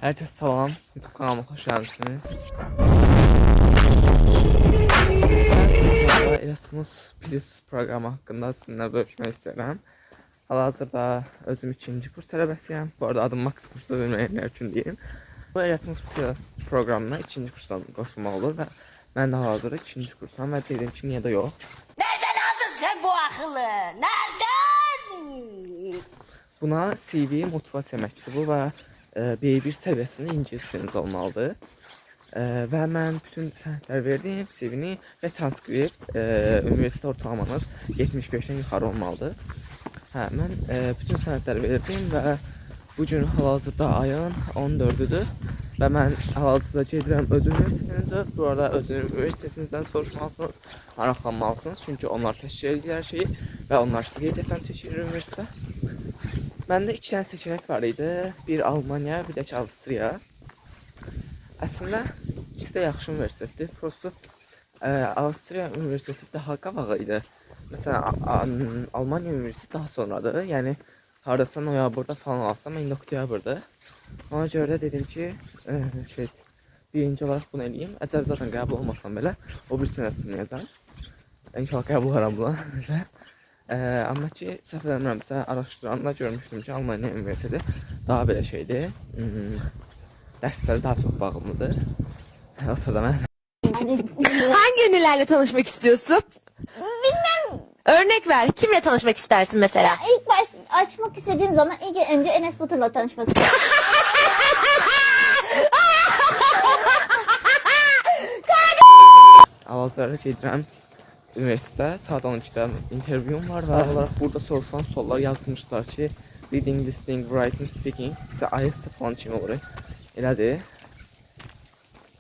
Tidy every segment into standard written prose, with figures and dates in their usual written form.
Herkese salam, YouTube kanalıma hoş geldiniz. Ben Erasmus Plus programı hakkında sizinle görüşmek istedim. Hal-hazırda özüm 2-ci kurs tələbəsiyəm. Bu arada adım Max kursu bilməyənlər üçün deyim. Bu Erasmus Plus programına 2-ci kursdan qoşulmaq olur və mən də hal-hazırda 2-ci kursam və dedim ki, niyə də yox. Nereden aldın sen bu akıllı? Nereden? Buna CV, motivasiya məktubu və B1 səviyyəsində ingilis diliniz olmalıdır. Və mən bütün sənədlər verdim, CV-ni və transkript, universitet ortalamanız 75-dən yuxarı olmalıdır. Mən bütün sənədləri verdim və bu gün hal-hazırda ayın 14-üdür və mən hal-hazırda gedirəm öz universitetinizə. Bu arada öz universitetinizdən soruşmalısınız, maraqlanmalısınız, çünki onlar təşkil edir hər şeyi və onlar sizə qeydiyyatdan çəkilir universitetə. Məndə 2 dənə seçenek var idi. Bir Almanya, bir də ki Avstriya. Əslində ikisi də yaxşı universitetdir. Prosto Avstriya universiteti daha qabağa idi. Məsələn, Almanya universiteti daha sonradır. Yəni hardasa noyabrda falan alsam, indi oktyabrdır. Ona görə də dedim ki, birinci olaraq bunu eləyim. Əcəb zaten qəbul olmasam belə, o bir sənəsini yazar. İnşallah qəbul olaram buna. Amma ki, səhv eləmirəmsə, araşdıranda görmüşdüm ki, Almanya universiteti daha belə şeydir. Dərsləri daha çox bağımlıdır. O sırada mən... Hangi ünlülerle tanışmak istiyorsun? Bilmem. Örnek ver. Kimle tanışmak istersin mesela? İlk baş açmak istediğim zaman ilk önce Enes Batur'la tanışmak istiyorum. Hal-hazırda gedirəm üniversitə, saat 12-də intervyum var və olaraq burada soruşulan suallar yazmışlar ki, reading, listening, writing, speaking, IELTS falan kimi olur. Elədir.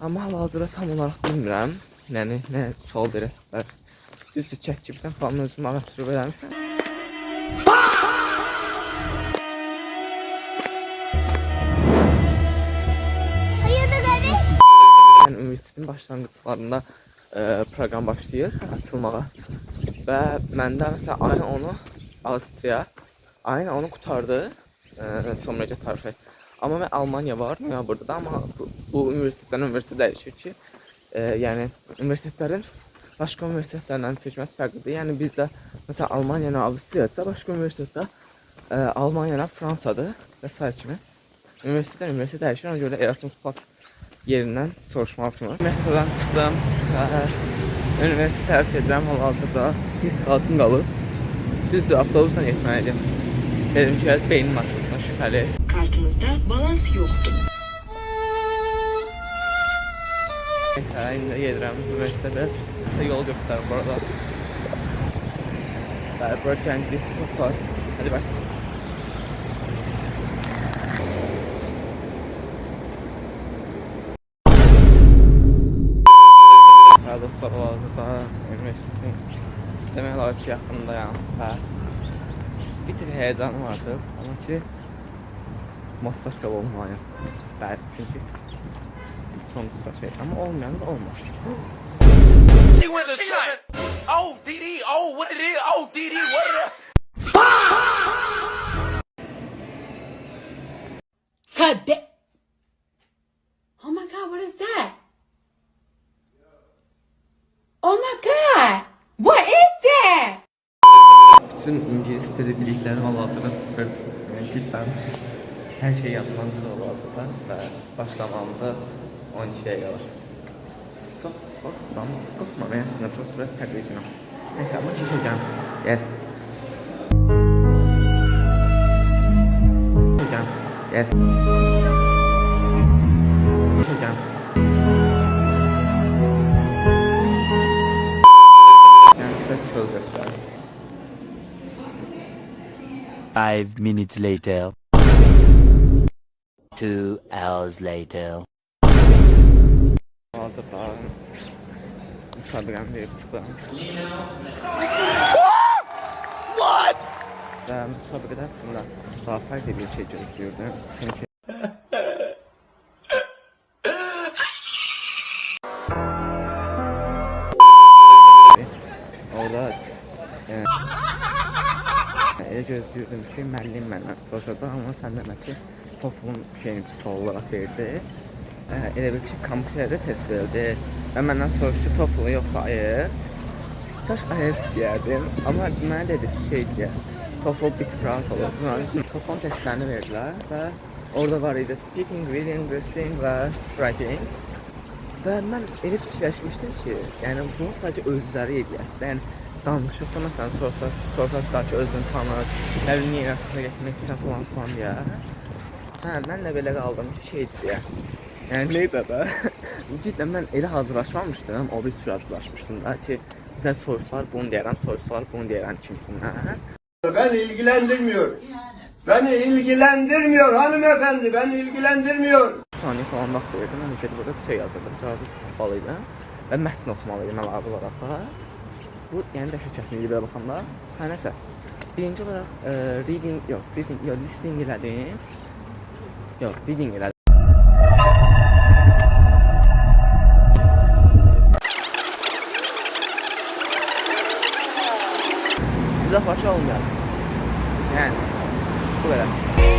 Amma hal-hazırda tam olaraq bilmirəm, yəni nə sual verəsizlər. Düzdür, ChatGPT-dən falan özümü araşdırıb eləmişəm. Hayırlı kardeş. Yəni universitetin başlanğıclarında proqram başlayır açılmağa və məndə məsələn ayın 10-u Avstriya, ayın 10-u qutardı sonraki tarixi. Amma mən Almanya var, noyabrda da, amma bu universitetdən universitetə dəyişir ki, yəni universitetlərin başqa universitetlərlə seçməsi fərqlidir. Yəni bizdə məsələn Almanya ilə Avstriyadsa, başqa universitetdə Almanya ilə Fransadır və s. kimi. Universitetdən universitetə dəyişir, ona görə Erasmus Plus yerindən soruşmalısınız. Metrodan çıxdım və universitetə tərəf edirəm, hal-hazırda 1 saatim qalıb. Düzdür, avtobusla getməliydim. Dedim ki, beynim açılsın, şübhəli. Kartınızda balans yoktur. Neyse, indi gedirəm universitetə. Sizə yol göstərim bu arada. Və bura gənclik çox var. Hadi bax. Dostlar, hal-hazırda universitetin demək olar ki, yaxındayam və bir tık heyecanım artıq, amma ki motivasiyalı olmalıyım. Bəli, çünki sonuçta şey, amma olmayan da olmaz. She went to try. Oh, DD, oh, what it is? Oh, DD, what it is? Oh my god, what is that? Oh my god! What is that? Bütün İngiliz dili biliklərim hal-hazırda sıfırdır. Yəni cidden hər şey yadımdan çıxır hal-hazırda və başlamamıza 12-yə qalır. Çox qorxma, mən əslində prosto biraz təqricinəm. Neyse, amma çəkəcəm. Yes. Çəkəcəm. Yes. Çəkəcəm. Çöl göstərir. 5 minutes later. 2 hours later. Hazırda müsabiqəni verib çıxdım. What? Və müsabiqədə əslində daha fərqli bir şey gözləyirdim. Çünki orada elə gözləyirdim ki, müəllim məndən soruşacaq, amma sən demə ki, TOEFL-un şeyini sual olaraq verdi. Elə bil ki, kompüterdə test verildi. Və məndən soruşdu ki, TOEFL yoxsa IELTS. Kaş IELTS istəyərdim, amma mənə dedi ki, şey deyə, TOEFL bir tık rahat olur. TOEFL testlərini verdilər və orada var idi speaking, reading, listening və writing. Və mən elə fikirləşmişdim ki, yəni bunu sadəcə özləri eləyəsə, yəni danışıqda məsələn soruşasınlar ki, özünü tanır, nə bilim, niyə sınıfa getmək istəyirsən falan deyə. Hə, mən də belə qaldım ki, şeydir deyə. Yəni necə də? Cidden mən elə hazırlaşmamışdım, o bir sürü hazırlaşmışdım da ki, bizə soruşsalar bunu deyərəm, soruşsalar bunu deyərəm kimsindən. Beni ilgilendirmiyor. Beni ilgilendirmiyor hanımefendi, beni ilgilendirmiyor. Saniye falan vaxt verdim, mən necə burada bir şey yazırdım, cavabı tapmalıydım və mətn oxumalıydım əlavə olaraq da. Bu, yəni dəşə çətin idi belə baxanda. Hə, nəsə. Birinci olaraq listening elədim. Reading elədim. Uzaqlaşa olmayasın. Yəni, bu qədər.